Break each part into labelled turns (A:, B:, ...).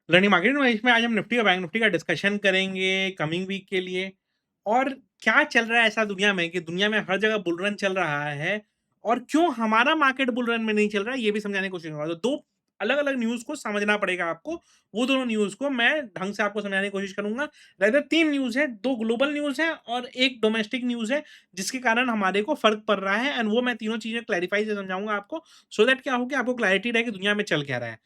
A: Learning market में इसमें आज हम निफ्टी और बैंक निफ्टी का डिस्कशन करेंगे कमिंग वीक के लिए। और क्या चल रहा है ऐसा दुनिया में कि दुनिया में हर जगह बुल रन चल रहा है, और क्यों हमारा मार्केट बुल रन में नहीं चल रहा है, ये भी समझाने की कोशिश करूंगा। तो दो अलग अलग न्यूज को समझना पड़ेगा आपको। वो दोनों न्यूज को मैं ढंग से आपको समझाने की कोशिश करूंगा। राइटर तीन न्यूज है, दो ग्लोबल न्यूज है और एक डोमेस्टिक न्यूज है, जिसके कारण हमारे को फर्क पड़ रहा है। एंड वो मैं तीनों चीजें क्लैरिफाई से समझाऊंगा आपको, सो दैट क्या हो कि आपको क्लैरिटी रहे कि दुनिया में चल क्या रहा है।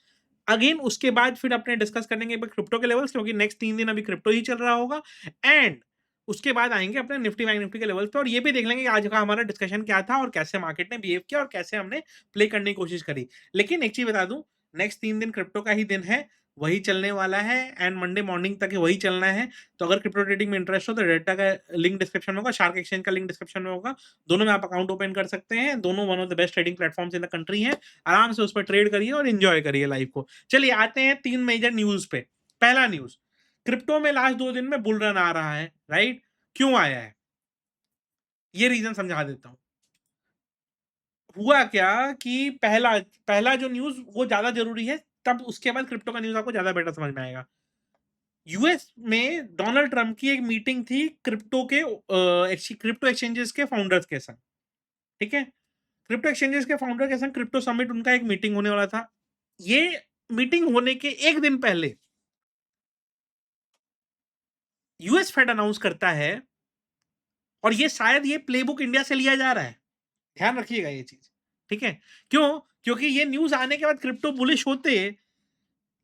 A: अगेन उसके बाद फिर अपने डिस्कस करेंगे क्रिप्टो के लेवल्स, क्योंकि नेक्स्ट 3 दिन अभी क्रिप्टो ही चल रहा होगा। एंड उसके बाद आएंगे अपने निफ्टी बैंक निफ्टी के लेवल्स पे, और ये भी देख लेंगे कि आज का हमारा डिस्कशन क्या था और कैसे मार्केट ने बिहेव किया और कैसे हमने प्ले करने की कोशिश करी। लेकिन एक चीज बता दूं, नेक्स्ट 3 दिन क्रिप्टो का ही दिन है, वही चलने वाला है एंड मंडे मॉर्निंग तक वही चलना है। तो अगर क्रिप्टो ट्रेडिंग में इंटरेस्ट हो तो डेटा का लिंक डिस्क्रिप्शन में होगा, शार्क एक्सचेंज का लिंक डिस्क्रिप्शन में होगा। दोनों में आप अकाउंट ओपन कर सकते हैं, दोनों one of the best trading platforms in the country है। आराम से उस पर ट्रेड करिए और एंजॉय करिए लाइफ को। चलिए आते हैं तीन मेजर न्यूज पे। पहला न्यूज, क्रिप्टो में लास्ट 2 दिन में बुल रन आ रहा है, राइट? क्यों आया है, ये रीजन समझा देता हूं। हुआ क्या कि पहला पहला जो न्यूज वो ज्यादा जरूरी है, तब उसके बाद क्रिप्टो का न्यूज आपको ज्यादा बेटर समझ में आएगा। यूएस में डोनाल्ड ट्रंप की एक मीटिंग थी क्रिप्टो एक्सचेंजेस के फाउंडर्स के संग। ठीक है, क्रिप्टो एक्सचेंजेस के फाउंडर के संग क्रिप्टो समिट उनका एक मीटिंग होने वाला था। ये मीटिंग होने के एक दिन पहले यूएस फेड अनाउंस करता है, और ये शायद ये प्लेबुक इंडिया से लिया जा रहा है, ध्यान रखिएगा ये चीज। ठीक है, क्यों? क्योंकि ये न्यूज आने के बाद क्रिप्टो बुलिश होते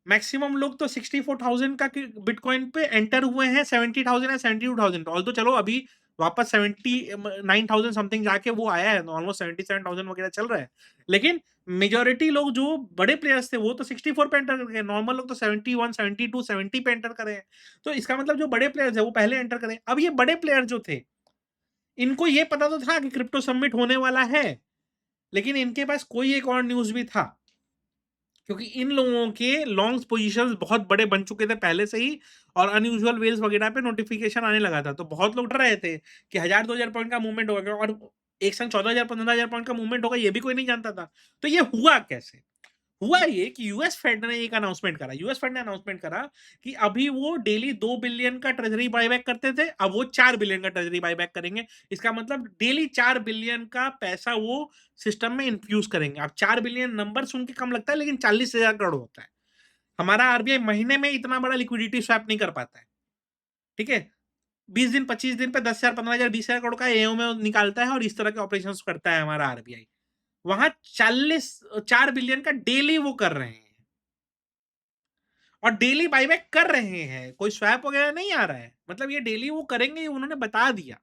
A: मैक्सिमम लोग तो 64,000 का बिटकॉइन पे एंटर हुए हैं, 70,000 या 72,000। ऑल तो चलो अभी वापस 79,000 समथिंग जाके वो आया है, ऑलमोस्ट 77,000 वगैरह चल रहा है। लेकिन मेजोरिटी लोग जो बड़े प्लेयर्स थे वो तो 64 पे एंटर कर गए, नॉर्मल लोग तो 71, 72, 70 पे एंटर करे हैं। तो इसका मतलब जो बड़े प्लेयर्स है वो पहले एंटर करें। अब ये बड़े प्लेयर जो थे, इनको ये पता तो था कि क्रिप्टो सबमिट होने वाला है, लेकिन इनके पास कोई एक और न्यूज भी था, क्योंकि इन लोगों के लॉन्ग पोजीशंस बहुत बड़े बन चुके थे पहले से ही, और अनयूजुअल वेल्स वगैरह पे नोटिफिकेशन आने लगा था। तो बहुत लोग डर रहे थे कि 1,000-2,000 पॉइंट का मूवमेंट होगा, और एक संग 14,000-15,000 पॉइंट का मूवमेंट होगा, ये भी कोई नहीं जानता था। तो ये हुआ कैसे? हुआ ये कि यूएस फेड ने एक अनाउंसमेंट करा। यूएस फेड ने अनाउंसमेंट करा कि अभी वो डेली 2 बिलियन का ट्रेजरी बायबैक करते थे, अब वो 4 बिलियन का ट्रेजरी बायबैक करेंगे। इसका मतलब डेली 4 बिलियन का पैसा वो सिस्टम में इन्फ्यूज करेंगे। अब 4 बिलियन नंबर सुन के कम लगता है, लेकिन 40,000 करोड़ होता है। हमारा आरबीआई महीने में इतना बड़ा लिक्विडिटी स्वैप नहीं कर पाता है। ठीक है, 20 दिन 25 दिन पे 10,000 15,000 20,000 करोड़ का एओ में निकालता है, और इस तरह के ऑपरेशन करता है हमारा आरबीआई। वहां 4 बिलियन का डेली वो कर रहे हैं, और डेली बायबैक कर रहे हैं, कोई स्वैप वगैरह नहीं आ रहा है। मतलब ये डेली वो करेंगे, उन्होंने बता दिया।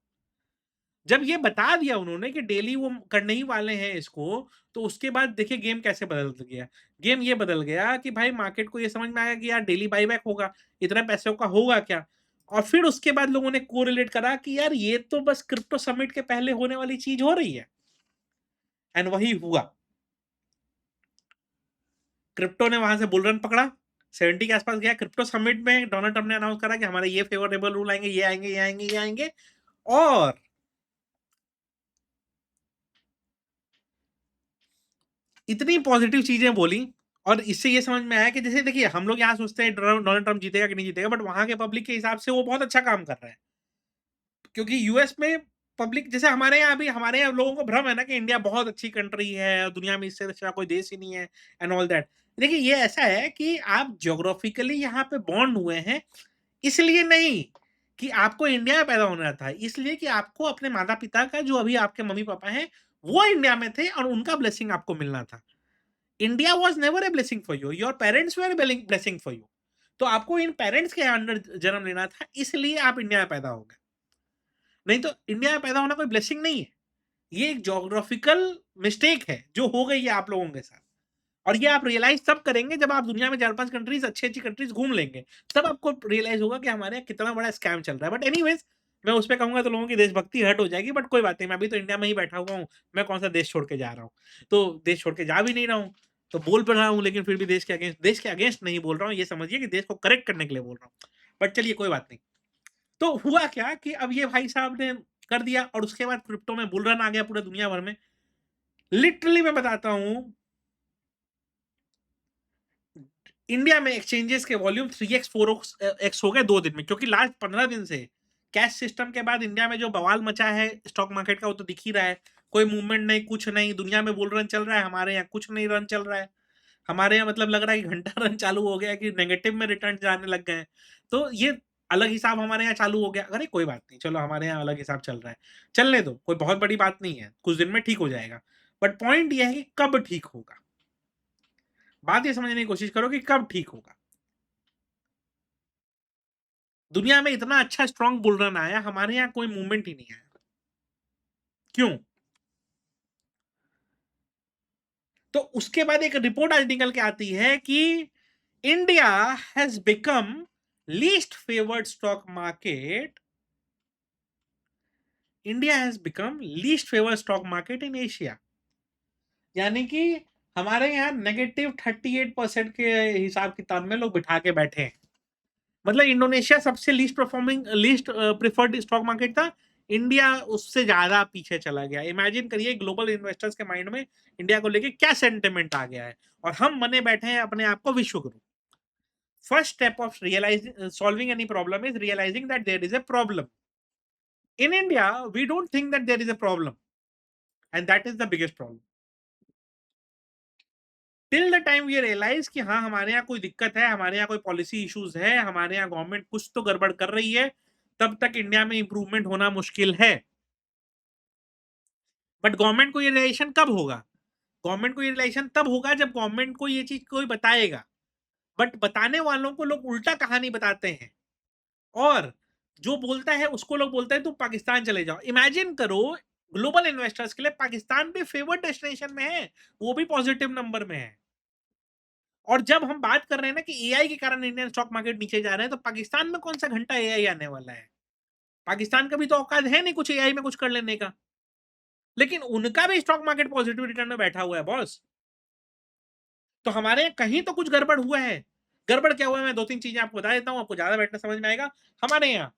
A: जब ये बता दिया उन्होंने कि डेली वो करने ही वाले हैं इसको, तो उसके बाद देखिए गेम कैसे बदल गया। गेम ये बदल गया कि भाई मार्केट को ये समझ में आया कि यार डेली बायबैक होगा, इतने पैसों का होगा क्या। और फिर उसके बाद लोगों ने कोरिलेट करा कि यार ये तो बस क्रिप्टो समिट के पहले होने वाली चीज हो रही है, एंड वही हुआ। क्रिप्टो ने वहां से बुल रन पकड़ा, 70 के आसपास गया। क्रिप्टो समिट में डोनाल्ड ट्रंप ने अनाउंस करा कि हमारे ये फेवरेबल रूल आएंगे, ये आएंगे, ये आएंगे, ये आएंगे। और इतनी पॉजिटिव चीजें बोली, और इससे ये समझ में आया कि जैसे देखिए हम लोग यहाँ सोचते हैं डोनाल्ड ट्रंप जीतेगा कि नहीं जीतेगा, बट वहां के पब्लिक के हिसाब से वो बहुत अच्छा काम कर रहा है। क्योंकि यूएस में पब्लिक, जैसे हमारे यहाँ भी, हमारे यहाँ लोगों को भ्रम है ना कि इंडिया बहुत अच्छी कंट्री है, दुनिया में इससे अच्छा कोई देश ही नहीं है, एंड ऑल दैट। देखिए ये ऐसा है कि आप ज्योग्राफिकली यहाँ पे बॉर्न हुए हैं, इसलिए नहीं कि आपको इंडिया में पैदा होना था, इसलिए कि आपको अपने माता पिता का, जो अभी आपके मम्मी पापा हैं, वो इंडिया में थे और उनका ब्लेसिंग आपको मिलना था। India was never a blessing for you, your parents were blessing for you. तो आपको इन पेरेंट्स के अंडर जन्म लेना था, इसलिए आप इंडिया में पैदा हो गए। नहीं तो इंडिया में पैदा होना कोई ब्लेसिंग नहीं है, ये एक जोग्राफिकल मिस्टेक है जो हो गई है आप लोगों के साथ। और ये आप रियलाइज तब करेंगे जब आप दुनिया में 4-5 कंट्रीज, अच्छी अच्छी कंट्रीज घूम लेंगे, तब आपको रियलाइज होगा कि हमारे यहाँ कितना बड़ा स्कैम चल रहा है। बट एनीवेज, मैं उस पर कहूंगा तो लोगों की देशभक्ति हट हो जाएगी, बट कोई बात नहीं, मैं अभी तो इंडिया में ही बैठा हुआ हूँ। मैं कौन सा देश छोड़ के जा रहा हूँ? तो देश छोड़ के जा भी नहीं रहा हूँ, तो बोल पड़ रहा हूँ, लेकिन फिर भी देश के अगेंस्ट नहीं बोल रहा हूँ, ये समझिए कि देश को करेक्ट करने के लिए बोल रहा हूँ। बट चलिए कोई बात नहीं। तो हुआ क्या कि अब ये भाई साहब ने कर दिया, और उसके बाद क्रिप्टो में बुल रन आ गया पूरे दुनिया भर में। लिटरली मैं बताता हूं, इंडिया में एक्सचेंजेस के वॉल्यूम 3x 4x हो गए 2 दिन में, क्योंकि लास्ट 15 दिन से कैश सिस्टम के बाद इंडिया में जो बवाल मचा है स्टॉक मार्केट का, वो तो दिख ही रहा है। कोई मूवमेंट नहीं, कुछ नहीं, दुनिया में बुल रन चल रहा है, हमारे यहाँ कुछ नहीं रन चल रहा है। हमारे यहाँ मतलब लग रहा है कि घंटा रन चालू हो गया है, कि नेगेटिव में रिटर्न जाने लग गए हैं। तो ये अलग हिसाब हमारे यहाँ चालू हो गया। अरे कोई बात नहीं, चलो हमारे यहाँ अलग हिसाब चल रहा है, चलने दो, कोई बहुत बड़ी बात नहीं है, कुछ दिन में ठीक हो जाएगा। बट पॉइंट ये है कि कब ठीक होगा, बात ये समझने की कोशिश करो कि कब ठीक होगा। दुनिया में इतना अच्छा स्ट्रॉन्ग बुल रन आया, हमारे यहाँ कोई मूवमेंट ही नहीं आया, क्यों? तो उसके बाद एक रिपोर्ट आज निकल के आती है कि India has become least favoured stock market, India has become least favoured stock market in Asia. यानी कि हमारे यहाँ -38% के हिसाब किताब में लोग बिठा के बैठे हैं। मतलब इंडोनेशिया सबसे least performing, least preferred stock market था, इंडिया उससे ज्यादा पीछे चला गया। इमेजिन करिए ग्लोबल इन्वेस्टर्स के माइंड में इंडिया को लेके क्या सेंटिमेंट आ गया है, और हम बने बैठे हैं अपने आप को विश्व गुरु। First step of realising solving any problem is realising that there is a problem. In India we don't think that there is a problem, and that is the biggest problem. Till the time we realise कि हाँ हमारे यहाँ कोई दिक्कत है, हमारे यहाँ कोई पॉलिसी इश्यूज है, हमारे यहाँ गवर्नमेंट कुछ तो गड़बड़ कर रही है, तब तक इंडिया में इंप्रूवमेंट होना मुश्किल है। बट गवर्नमेंट को ये रियलाइजेशन कब होगा? गवर्नमेंट को ये रियलाइजेशन तब होगा जब गवर्नमेंट को ये चीज कोई बताएगा। बट बताने वालों को लोग उल्टा कहानी बताते हैं, और जो बोलता है उसको लोग बोलते हैं तुम पाकिस्तान चले जाओ। इमेजिन करो, ग्लोबल इन्वेस्टर्स के लिए पाकिस्तान भी फेवर्ड डेस्टिनेशन में है, वो भी पॉजिटिव नंबर में है। और जब हम बात कर रहे हैं ना कि एआई के कारण इंडियन स्टॉक मार्केट नीचे जा रहे हैं, तो पाकिस्तान में कौन सा घंटा एआई आने वाला है? पाकिस्तान का भी तो औकात है नहीं कुछ एआई में कुछ कर लेने का, लेकिन उनका भी स्टॉक मार्केट पॉजिटिव रिटर्न में बैठा हुआ है बॉस। तो हमारे यहाँ कहीं तो कुछ गड़बड़ हुआ है। गड़बड़ क्या हुआ है, मैं 2-3 चीजें आपको बता देता हूँ, आपको ज्यादा बैठना समझ में आएगा। हमारे यहाँ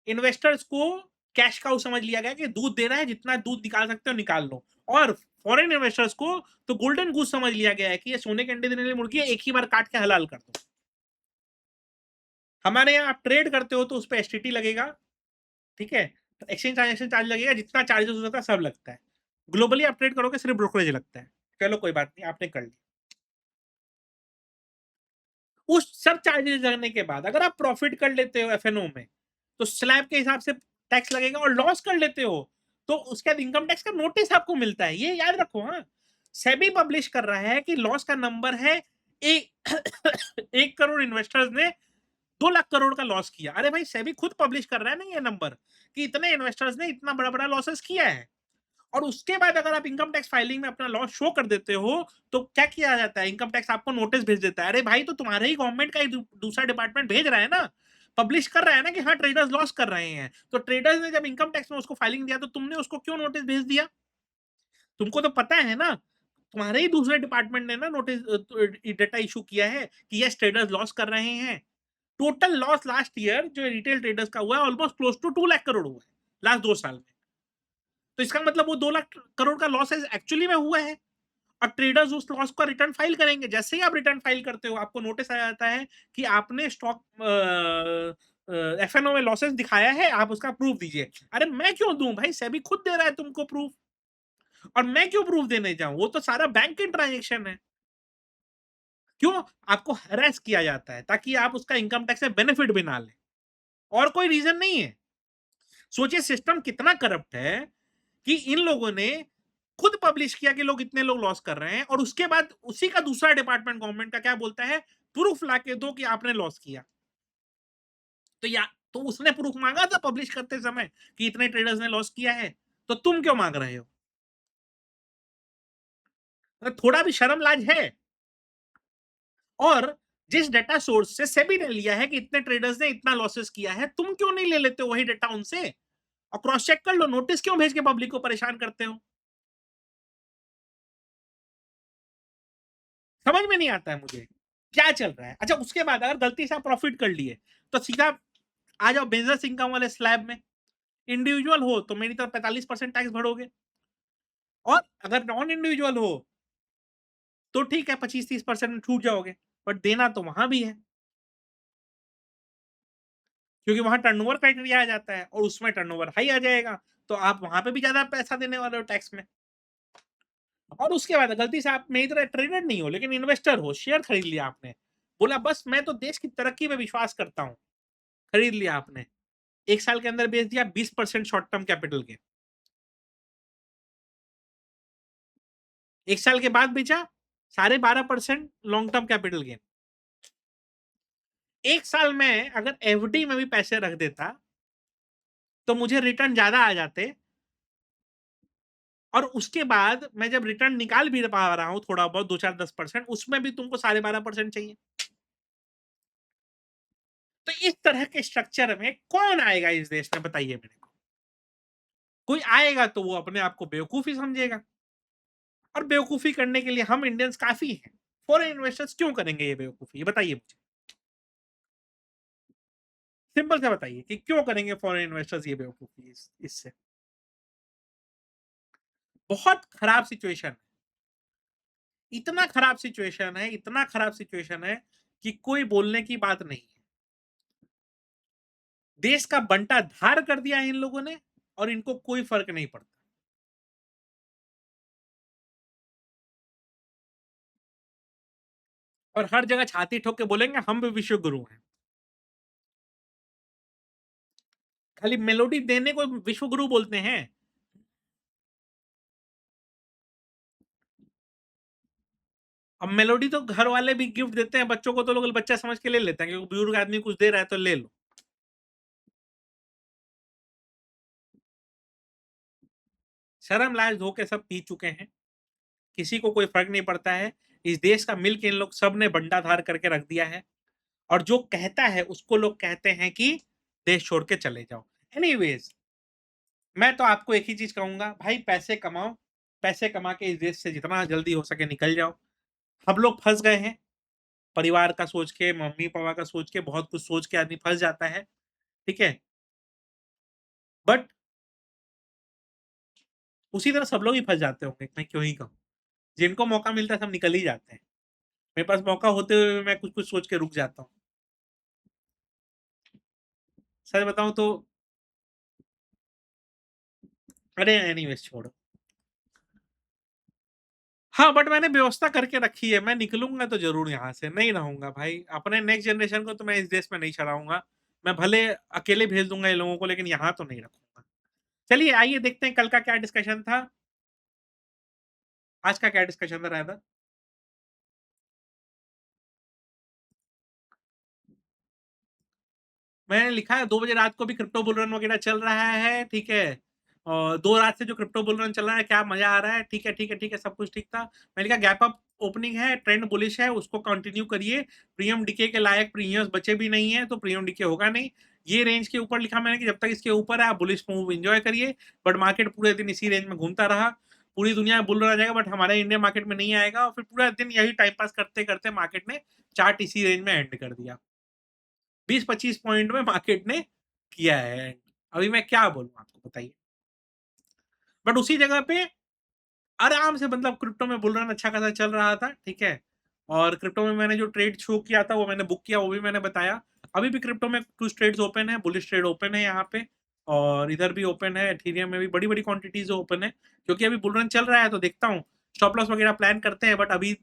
A: इन्वेस्टर्स को कैश काउ समझ लिया गया कि दूध दे रहा है, जितना दूध निकाल सकते हो निकाल लो। और फॉरेन इन्वेस्टर्स को तो गोल्डन गूस समझ लिया गया है कि ये सोने के अंडे देने वाली मुर्गी है, एक ही बार काट के हलाल कर दो। हमारे यहाँ आप ट्रेड करते हो तो उस पर एसटीटी लगेगा, ठीक है, एक्सचेंज ट्रांजेक्शन चार्ज लगेगा, जितना चार्जेस हो सकता है सब लगता है। ग्लोबली आप ट्रेड करोगे सिर्फ ब्रोकरेज लगता है। चलो कोई बात नहीं, आपने कर लिया। उस सब चार्जेस लगने के बाद अगर आप प्रॉफिट कर लेते हो एफएनओ में, तो स्लैब के हिसाब से टैक्स लगेगा, और लॉस कर लेते हो तो उसके बाद इनकम टैक्स का नोटिस आपको मिलता है। ये याद रखो। हाँ, सेबी पब्लिश कर रहा है कि लॉस का नंबर है 1 करोड़ इन्वेस्टर्स ने 2 लाख करोड़ का लॉस किया। अरे भाई, सेबी खुद पब्लिश कर रहा है ना ये नंबर, कि इतने इन्वेस्टर्स ने इतना बड़ा बड़ा लॉसेस किया है। और उसके बाद अगर आप इनकम टैक्स फाइलिंग में अपना लॉस शो कर देते हो, तो क्या किया जाता है, इनकम टैक्स आपको नोटिस भेज देता है। अरे भाई, तो तुम्हारे ही गवर्नमेंट का एक दूसरा डिपार्टमेंट भेज रहा है ना, पब्लिश कर रहा है ना कि हाँ ट्रेडर्स लॉस कर रहे हैं। तो ट्रेडर्स ने जब इनकम टैक्स में उसको फाइलिंग दिया, तो तुमने उसको क्यों नोटिस भेज दिया? तुमको तो पता है ना, तुम्हारे ही दूसरे डिपार्टमेंट ने ना नोटिस डेटा इशू किया है कि यस ट्रेडर्स लॉस कर रहे हैं। टोटल लॉस लास्ट ईयर जो रिटेल ट्रेडर्स का हुआ है almost close to 2 lakh crore हुआ है लास्ट 2 साल में। तो इसका मतलब वो 2 लाख करोड़ का लॉस एक्चुअली में हुआ है, और ट्रेडर्स उस लॉस का रिटर्न फाइल करेंगे। जैसे ही आप रिटर्न फाइल करते हो, आपको नोटिस आ जाता है कि आपने स्टॉक एफएनओ में लॉसेस दिखाया है, आप उसका प्रूफ दीजिए। अरे मैं क्यों दूं भाई, सेबी खुद दे रहा है तुमको प्रूफ, और मैं क्यों प्रूफ देने जाऊं? वो तो सारा बैंक की ट्रांजेक्शन है। क्यों? आपको हरास किया जाता है ताकि आप उसका इनकम टैक्स से बेनिफिट भी ना लें, और कोई रीजन नहीं है। सोचिए सिस्टम कितना करप्ट है कि इन लोगों ने खुद पब्लिश किया कि लोग इतने लोग लॉस कर रहे हैं, और उसके बाद उसी का दूसरा डिपार्टमेंट गवर्नमेंट का क्या बोलता है, प्रूफ लाके दो कि आपने लॉस किया। तो या तो उसने प्रूफ मांगा था पब्लिश करते समय कि इतने ट्रेडर्स ने लॉस किया है, तो तुम क्यों मांग रहे हो? तो थोड़ा भी शर्म लाज है। और जिस डेटा सोर्स से सेबी ने लिया है कि इतने ट्रेडर्स ने इतना लॉसेस किया है, तुम क्यों नहीं ले लेते हो वही डेटा उनसे, और क्रॉस चेक कर लो, नोटिस क्यों भेज के पब्लिक को परेशान करते हो? समझ में नहीं आता है मुझे क्या चल रहा है। अच्छा, उसके बाद अगर गलती से आप प्रॉफिट कर लिए, तो सीधा आ जाओ बिजनेस इनकम वाले स्लैब में। इंडिविजुअल हो तो मेरी तरफ 45% टैक्स भरोगे, और अगर नॉन इंडिविजुअल हो तो ठीक है 25-30% में छूट जाओगे। बट देना तो वहाँ भी है, क्योंकि वहाँ टर्नओवर क्राइटेरिया आ जाता है और उसमें टर्नओवर हाई आ जाएगा, तो आप वहाँ पे भी ज़्यादा पैसा देने वाले हो टैक्स में। और उसके बाद गलती से आप मेरी तरह ट्रेडर नहीं हो, लेकिन इन्वेस्टर हो, शेयर खरीद लिया आपने। बोला बस मैं तो देश की तरक्की में विश्वास करता हूँ, खरीद लिया आपने। 1 साल के अंदर बेच दिया 20% शॉर्ट टर्म कैपिटल गेन। 1 साल के बाद बेचा, साढ़े 12% लॉन्ग टर्म कैपिटल गेन। 1 साल में अगर एफडी में भी पैसे रख देता, तो मुझे रिटर्न ज़्यादा आ जाते और उसके बाद मैं जब रिटर्न निकाल भी पा रहा हूँ थोड़ा बहुत 2, 4, 10% उसमें भी तुमको साढ़े 12% चाहिए। तो इस तरह के स्ट्रक्चर में कौन आएगा इस देश में बताइए मेरे को? कोई आएगा तो वो अपने आप को बेवकूफ़ ही समझेगा और बेवकूफ़ी करने के लिए हम इंडियंस काफ़ी हैं। फॉरेन इन्वेस्टर्स क्यों करेंगे ये बेवकूफ़ी? ये बताइए मुझे। सिंपल सा बताइए कि क्यों करेंगे फॉरेन इन्वेस्टर्स ये बेवकूफ़ी इससे? बहुत खराब सिचुएशन है। इतना खराब सिचुएशन है, इतना खराब सिचुएशन है कि कोई बोलने की बात नहीं है। देश का बंटा-धार कर दिया है इन लोगों ने और इनको कोई फ़र्क नहीं पड़ता। और हर जगह छाती ठोक के बोलेंगे हम भी विश्व गुरु हैं। खाली मेलोडी देने को विश्व गुरु बोलते हैं। अब मेलोडी तो घर वाले भी गिफ्ट देते हैं बच्चों को, तो लोग बच्चा समझ के ले लेते हैं, क्योंकि बुजुर्ग आदमी कुछ दे रहा है तो ले लो। शर्म लाज धो के सब पी चुके हैं। किसी को कोई फ़र्क नहीं पड़ता है। इस देश का मिल्क इन लोग सब ने बंटाधार करके रख दिया है और जो कहता है उसको लोग कहते हैं कि देश छोड़ के चले जाओ। एनीवेज़, मैं तो आपको एक ही चीज़ कहूँगा, भाई पैसे कमाओ, पैसे कमा के इस देश से जितना जल्दी हो सके निकल जाओ। हम लोग फँस गए हैं, परिवार का सोच के, मम्मी-पापा का सोच के, बहुत कुछ सोच के आदमी फँस जाता है, ठीक है? बट उसी तरह सब लोग ही फँस जाते होंगे, मैं क्यों ही कहूँ। जिनको मौका मिलता है सब निकल ही जाते हैं। मेरे पास मौका होते हुए मैं कुछ-कुछ सोच के रुक जाता हूँ। सच बताऊँ तो अरे एनीवेज़ छोड़ो। हाँ, बट मैंने व्यवस्था करके रखी है, मैं निकलूँगा तो ज़रूर यहाँ से, नहीं रहूँगा भाई। अपने नेक्स्ट जनरेशन को तो मैं इस देश में नहीं चलाऊँगा। मैं भले अकेले भेज दूँगा इन लोगों को, लेकिन यहाँ तो नहीं रखूँगा। चलिए आइए देखते हैं कल का क्या डिस्कशन था, आज का क्या डिस्कशन था रादर। मैंने लिखा है 2 बजे रात को भी क्रिप्टो बुल रन वगैरह चल रहा है, ठीक है? और 2 रात से जो क्रिप्टो बुल रन चल रहा है, क्या मज़ा आ रहा है, ठीक है, ठीक है, ठीक है, सब कुछ ठीक था। मैंने लिखा गैप अप ओपनिंग है, ट्रेंड बुलिश है, उसको कंटिन्यू करिए। प्रीमियम डीके के लायक प्रीमियम्स बचे भी नहीं हैं, तो प्रीमियम डीके होगा नहीं। ये रेंज के ऊपर लिखा मैंने कि जब तक इसके ऊपर है, आप बुलिश मूव एन्जॉय करिए, बट मार्केट पूरे दिन इसी रेंज में घूमता रहा। पूरी दुनिया में बुल रन आ जाएगा, बट हमारे इंडियन मार्केट में नहीं आएगा और फिर पूरा दिन यही टाइम पास करते-करते मार्केट ने चार्ट इसी रेंज में एंड कर दिया। 20-25 पॉइंट में मार्केट ने किया है। अभी मैं क्या बोलूँ आपको बताइए? बट उसी जगह पे आराम से मतलब क्रिप्टो में बुल रन अच्छा खासा चल रहा था, ठीक है? और क्रिप्टो में मैंने जो ट्रेड शो किया था, वो मैंने बुक किया, वो भी मैंने बताया। अभी भी क्रिप्टो में कुछ ट्रेड्स ओपन है, बुलिश ट्रेड ओपन है यहाँ पे और इधर भी ओपन है, एथेरियम में भी बड़ी-बड़ी क्वांटिटीज़ ओपन है, क्योंकि अभी बुल रन चल रहा है तो देखता हूँ। स्टॉप लॉस वगैरह प्लान करते हैं, बट अभी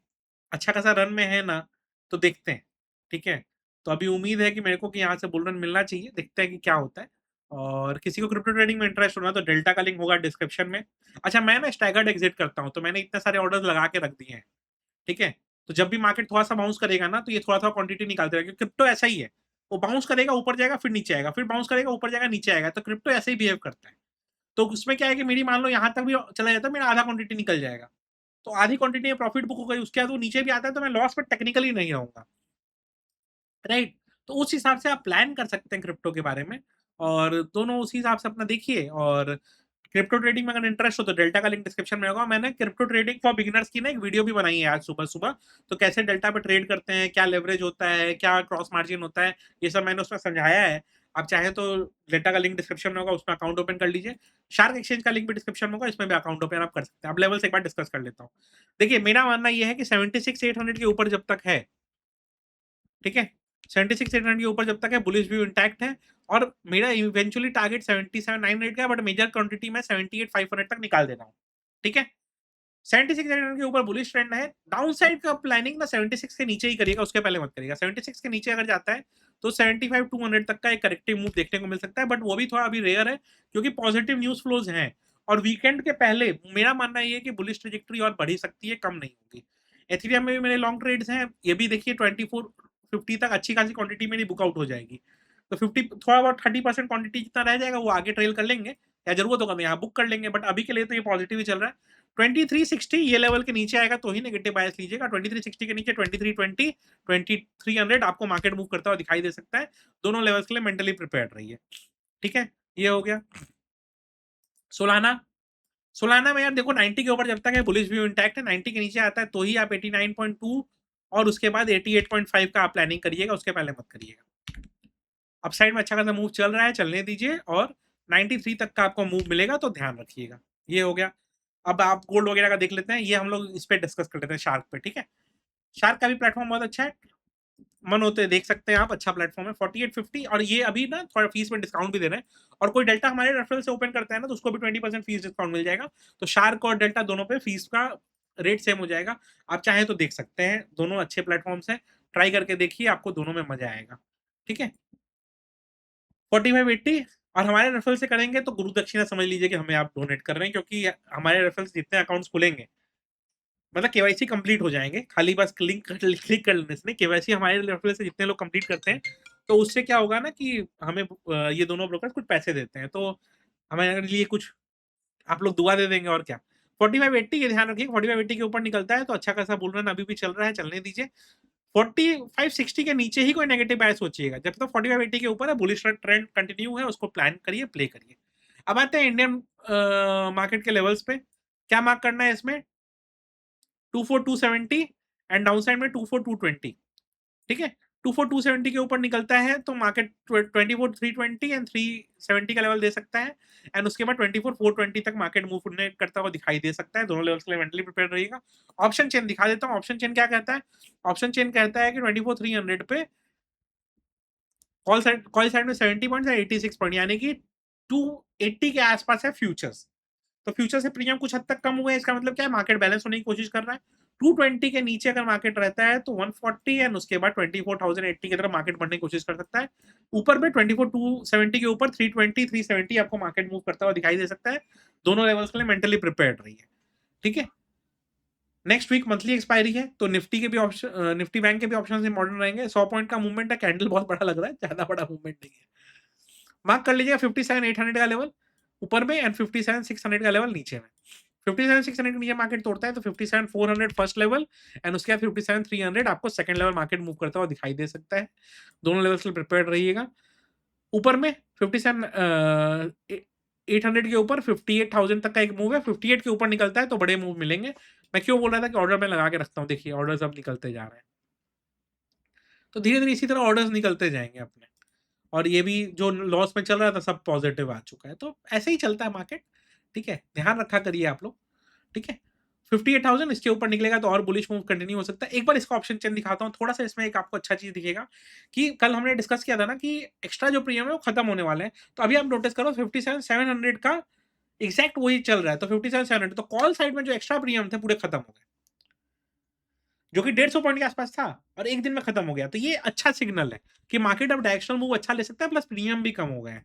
A: अच्छा खासा रन में है ना, तो देखते हैं, ठीक है? तो अभी उम्मीद है कि मेरे को कि यहाँ से बुल रन मिलना चाहिए, देखते हैं कि क्या होता है। और किसी को क्रिप्टो ट्रेडिंग में इंटरेस्ट हो ना, तो डेल्टा का लिंक होगा डिस्क्रिप्शन में। अच्छा, मैं ना स्टैगर्ड एग्ज़िट करता हूँ, तो मैंने इतने सारे ऑर्डर्स लगा के रख दिए हैं, ठीक है? तो जब भी मार्केट थोड़ा-सा बाउंस करेगा ना, तो ये थोड़ा-थोड़ा क्वांटिटी निकालते रहेगा, क्योंकि क्रिप्टो ऐसा ही है। वो बाउंस करेगा, ऊपर जाएगा, फिर नीचे आएगा, फिर बाउंस करेगा, ऊपर जाएगा, नीचे आएगा, तो क्रिप्टो ऐसे ही बिहेव करता है। तो उसमें क्या है कि मेरी मान लो यहाँ तक भी चला जाता है, मेरा आधा क्वांटिटी निकल जाएगा। तो आधी क्वांटिटी में प्रॉफिट बुक हो गई, उसके बाद वो नीचे भी आता है, तो मैं लॉस में टेक्निकली नहीं रहूँगा, राइट? तो उस हिसाब से आप प्लान कर सकते हैं क्रिप्टो के बारे में और दोनों उसी हिसाब से अपना देखिए और क्रिप्टो ट्रेडिंग में अगर इंटरेस्ट हो तो डेल्टा का लिंक डिस्क्रिप्शन में होगा। मैंने क्रिप्टो ट्रेडिंग फॉर बिगिनर्स की ना एक वीडियो भी बनाई है आज सुबह-सुबह। तो कैसे डेल्टा पे ट्रेड करते हैं, क्या लेवरेज होता है, क्या क्रॉस मार्जिन होता है, ये सब मैंने उसमें समझाया है। आप चाहें तो डेल्टा का लिंक डिस्क्रिप्शन में होगा, उसमें अकाउंट ओपन कर लीजिए। शार्क एक्सचेंज का लिंक भी डिस्क्रिप्शन में होगा, इसमें भी अकाउंट ओपन आप कर सकते हैं। अब लेवल्स एक बार डिस्कस कर लेता हूँ। देखिए, मेरा मानना ये है कि 76,800 के ऊपर जब तक है ठीक है? 76,800 के ऊपर जब तक है बुलिश व्यू इंटैक्ट है और मेरा इवेंचुअली टारगेट 77,900 का है, बट मेजर क्वांटिटी में 78,500 तक निकाल दे रहा हूँ। ठीक है? 76,800 के ऊपर बुलिश ट्रेंड है। डाउन साइड का प्लानिंग ना 76 के नीचे ही करिएगा, उसके पहले मत करिएगा। 76 के नीचे अगर जाता है तो 75,200 तक का एक करेक्टिव मूव देखने को मिल सकता है, बट वो भी थोड़ा अभी रेयर है क्योंकि पॉजिटिव न्यूज़ फ्लोज़ हैं और वीकेंड के पहले मेरा मानना ये है कि बुलिश ट्रैजेक्टरी और बढ़ ही सकती है, कम नहीं होगी। एथेरियम में भी मेरे लॉन्ग ट्रेड्स हैं, ये भी देखिए 2450 तक अच्छी खासी क्वांटिटी मेरी बुक आउट हो जाएगी। तो 50 थोड़ा बहुत 30% क्वांटिटी जितना रह जाएगा वो आगे ट्रेल कर लेंगे या जरूरत होगा तो यहाँ बुक कर लेंगे, बट अभी के लिए तो ये पॉजिटिव ही चल रहा है। 2360 ये लेवल के नीचे आएगा तो ही नेगेटिव बायस लीजिएगा। 2360 के नीचे 2320 2300 आपको मार्केट मूव करता हुआ दिखाई दे सकता है। दोनों लेवल्स के लिए मेंटली प्रिपेयर्ड रहिए। ठीक है, ये हो गया। सोलाना सोलाना में यार देखो 90 के ऊपर जब तक है बुलिश व्यू इंटैक्ट है, 90 के नीचे आता है तो ही आप 89.2 और उसके बाद 88.5 का आप प्लानिंग करिएगा, उसके पहले मत करिएगा। अपसाइड में अच्छा खासा मूव चल रहा है, चलने दीजिए और 93 तक का आपको मूव मिलेगा तो ध्यान रखिएगा। ये हो गया। अब आप गोल्ड वगैरह का देख लेते हैं, ये हम लोग इस पे डिस्कस कर लेते हैं शार्क पे। ठीक है, शार्क का भी प्लेटफॉर्म बहुत अच्छा है, मन होते देख सकते हैं आप, अच्छा प्लेटफॉर्म है। 4850 और ये अभी ना थोड़ा फीस में डिस्काउंट भी दे रहे हैं और कोई डेल्टा हमारे रेफरल से ओपन करता है ना तो उसको भी 20% फीस डिस्काउंट मिल जाएगा। तो शार्क और डेल्टा दोनों पे फीस का रेट सेम हो जाएगा। आप चाहें तो देख सकते हैं, दोनों अच्छे प्लेटफॉर्म्स हैं, ट्राई करके देखिए, आपको दोनों में मजा आएगा। ठीक है, 4580 और हमारे रेफरल से करेंगे तो गुरु दक्षिणा समझ लीजिए कि हमें आप डोनेट कर रहे हैं, क्योंकि हमारे रेफरल से जितने अकाउंट्स खुलेंगे मतलब केवाईसी कंप्लीट हो जाएंगे, खाली बस क्लिक कर लेने से नहीं। केवाईसी हमारे रेफरल से जितने लोग कंप्लीट करते हैं तो उससे क्या होगा ना कि हमें ये दोनों ब्रोकर कुछ पैसे देते हैं, तो हमारे लिए कुछ आप लोग दुआ दे देंगे और क्या। 4580 ये ध्यान रखिए, 4580 के ऊपर निकलता है तो अच्छा खासा बुल रन अभी भी चल रहा है, चलने दीजिए। 4560 के नीचे ही कोई नेगेटिव बायस सोचिएगा, जब तक 4580 के ऊपर है बुलिश ट्रेंड कंटिन्यू है, उसको प्लान करिए, प्ले करिए। अब आते हैं इंडियन मार्केट के लेवल्स पे, क्या मार्क करना है इसमें। 24270 एंड डाउन साइड में 24220। ठीक है, 24270 के ऊपर निकलता है तो मार्केट 24320 एंड 370 का लेवल दे सकता है एंड उसके बाद 24420 तक मार्केट मूव करता हुआ दिखाई दे सकता है। दोनों लेवल्स के लिए मेंटली प्रिपेयर रहिएगा। ऑप्शन चेन दिखा देता हूँ, ऑप्शन चेन क्या कहता है। ऑप्शन चेन कहता है कि 24300 पे कॉल साइड में 70 पॉइंट या 86 पॉइंट यानी कि 280 के आसपास है फ्यूचर्स। तो फ्यूचर से प्रीमियम कुछ हद तक कम हुए, इसका मतलब क्या है, मार्केट बैलेंस होने की कोशिश कर रहा है। 220 के नीचे अगर मार्केट रहता है तो 140 एंड उसके बाद 24,080 की तरफ मार्केट बढ़ने की कोशिश कर सकता है। ऊपर में 24,270 के ऊपर 320 370 आपको मार्केट मूव करता हुआ दिखाई दे सकता है। दोनों लेवल्स के लिए मेंटली प्रिपेयर्ड रहिए। ठीक है, नेक्स्ट वीक मंथली एक्सपायरी है तो निफ्टी के भी ऑप्शन, निफ्टी बैंक के भी ऑप्शन इंपॉर्टेंट रहेंगे। 100 पॉइंट का मूवमेंट है, कैंडल बहुत बड़ा लग रहा है, ज्यादा बड़ा मूवमेंट नहीं है। मार्क कर लीजिएगा 57,800 का लेवल ऊपर में एंड 57,600 का लेवल नीचे में। 57,600 के नीचे मार्केट तोड़ता है तो 57,400 फर्स्ट लेवल एंड उसके बाद 57,300 आपको सेकंड लेवल मार्केट मूव करता हुआ दिखाई दे सकता है। दोनों लेवल्स के लिए प्रिपेयर्ड रहिएगा। ऊपर में 57,800 के ऊपर 58,000 तक का एक मूव है। 58 के ऊपर निकलता है तो बड़े मूव मिलेंगे। मैं क्यों बोल रहा था कि ऑर्डर में लगा के रखता हूँ, देखिए ऑर्डर्स अब निकलते जा रहे हैं, तो धीरे धीरे इसी तरह ऑर्डर्स निकलते जाएंगे अपने। और ये भी जो लॉस में चल रहा था सब पॉजिटिव आ चुका है, तो ऐसे ही चलता है मार्केट। ठीक है, ध्यान रखा करिए आप लोग। ठीक है, 58,000 इसके ऊपर निकलेगा तो और बुलिश मूव कंटिन्यू हो सकता है। एक बार इसका ऑप्शन चेन दिखाता हूँ, थोड़ा सा इसमें एक आपको अच्छा चीज दिखेगा कि कल हमने डिस्कस किया था ना कि एक्स्ट्रा जो प्रीमियम है वो खत्म होने वाले हैं। तो अभी आप नोटिस करो 57,700 का एग्जैक्ट वही चल रहा है, तो 57,700 तो कॉल साइड में जो एक्स्ट्रा प्रीमियम थे पूरे खत्म हो गए, जो कि 150 पॉइंट के आसपास था और एक दिन में खत्म हो गया। तो ये अच्छा सिग्नल है कि मार्केट अब डायरेक्शनल मूव अच्छा ले सकता है, प्लस प्रीमियम भी कम हो गए हैं।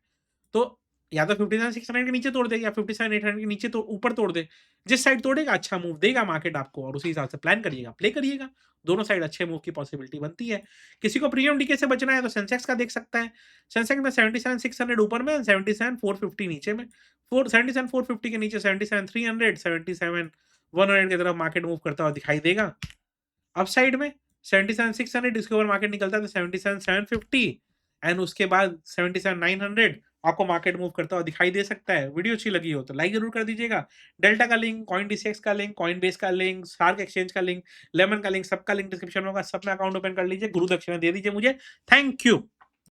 A: तो या तो 57,600 के नीचे तोड़ दे या 57,800 के नीचे तो ऊपर तोड़ दे, जिस साइड तोड़ेगा अच्छा मूव देगा मार्केट आपको और उसी हिसाब से प्लान करिएगा, प्ले करिएगा। दोनों साइड अच्छे मूव की पॉसिबिलिटी बनती है। किसी को प्रीमियम डीके से बचना है तो सेंसेक्स का देख सकता है। सेंसेक्स में 77,600 ऊपर में, 77,450 नीचे में। 77,450 के नीचे 77,300 77,100 की तरफ मार्केट मूव करता हुआ दिखाई देगा। अपसाइड में 77,600 इसके ऊपर मार्केट निकलता है तो 77,750 एंड उसके बाद 77,900 आपको मार्केट मूव करता हुआ दिखाई दे सकता है। वीडियो अच्छी लगी हो तो लाइक जरूर कर दीजिएगा। डेल्टा का लिंक, कॉइन डीसीएक्स का लिंक, कॉइन बेस का लिंक, शार्क एक्सचेंज का लिंक, लेमन का लिंक, सबका लिंक डिस्क्रिप्शन में होगा। सब में अकाउंट ओपन कर लीजिए, गुरु दक्षिणा दे दीजिए मुझे। Thank you.